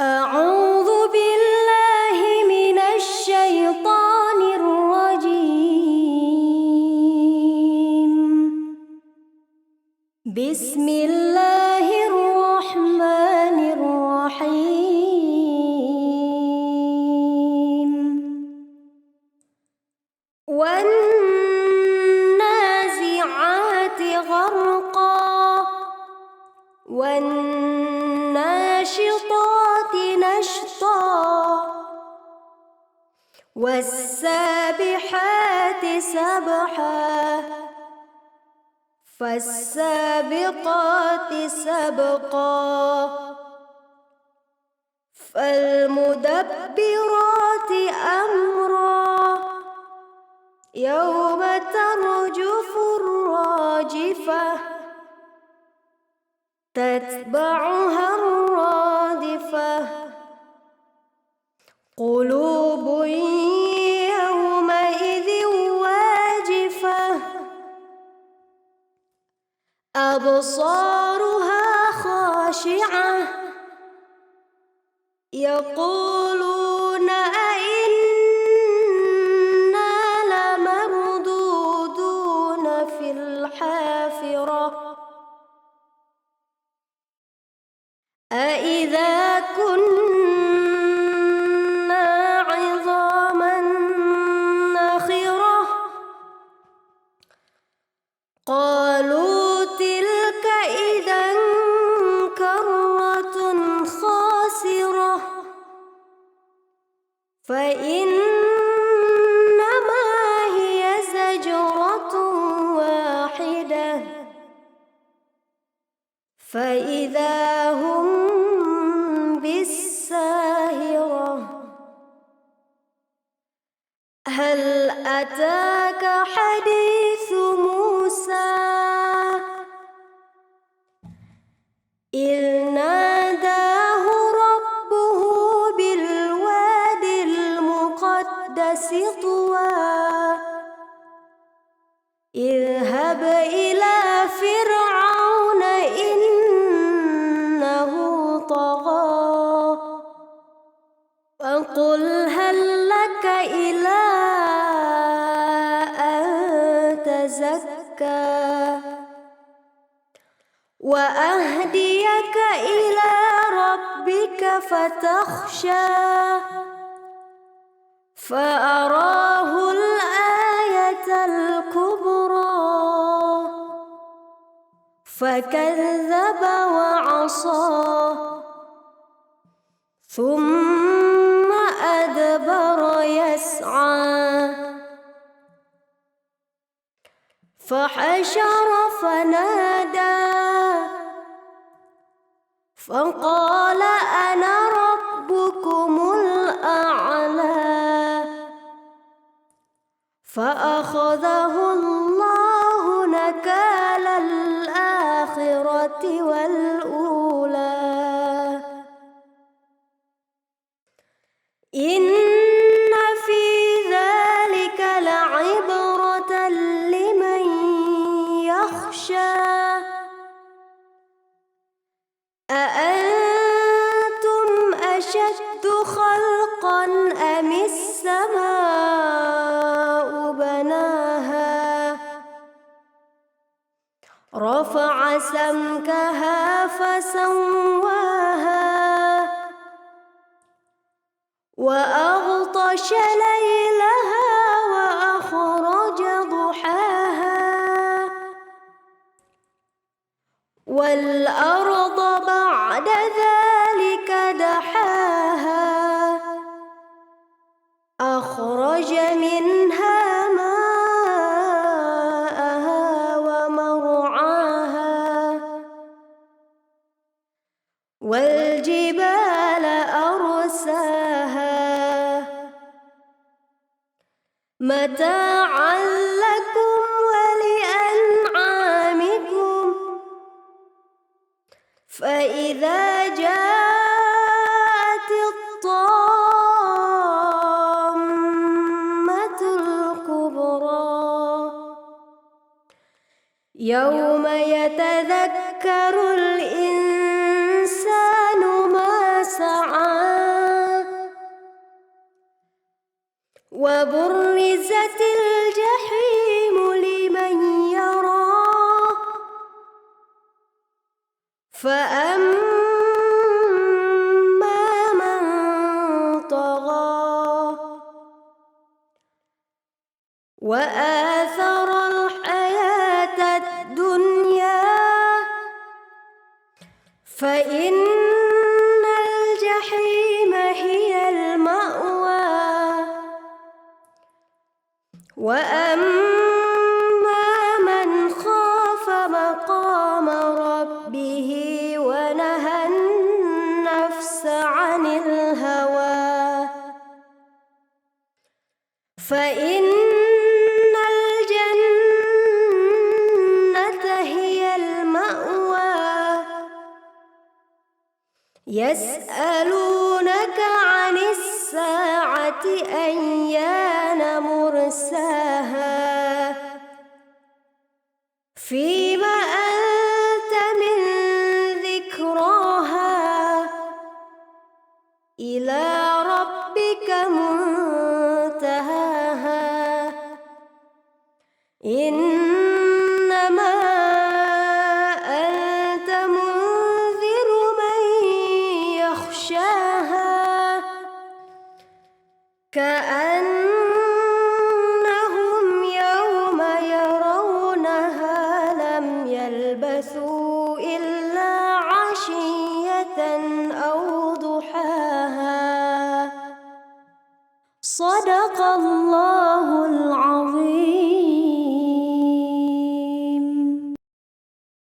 أعوذ بالله من الشيطان الرجيم. بسم الله الرحمن الرحيم. والنازعات غرقا والناشطات نشطا والسابحات سبحا فالسابقات سبقا فالمدبرات أمرا يوم ترجف الراجفة تتبعها الرادفة قلوب يومئذ واجفة أبصارها خاشعة يقولون أئنا لمردودون في الحافرة أإذا كنا عظاما نخرة قالوا تلك إذا كرة خاسرة فإنما هي زجرة واحدة فإذا هم بالساهرة. هل أتاك حديث موسى إذ ناداه ربه بالواد المقدس طوى اذهب إلى فرعون إنه طغى فقل هل لك إلى أن تزكى وأهديك إلى ربك فتخشى فأراه الآية الكبرى فكذب وعصى ثم أدبر يسعى فحشر فنادى فقال أنا ربكم الأعلى فأخذه الله نكال الآخرة والأولى. إن في ذلك لعبرة لمن يخشى أأنتم أشد خلقا أم السماء بناها رفع سمكها فسواها وأغطش ليلها وأخرج ضحاها والأرض بعد ذلك دحاها أخرج منها ماءها ومرعاها والجبال أرساها متاعا لكم ولأنعامكم فإذا جاءت الطامة الكبرى يوم يتذكر الإنسان ما سعى وبرزت الجحيم لمن يرى فأما من طغى وآثر الحياة الدنيا فإن الجحيم هي المأوى وأما من خاف مقام ربه ونهى النفس عن الهوى فإن الجنة هي المأوى يسألونك عن الساعة أيان مرساها فيما أنت من ذكراها إلى ربك منتهاها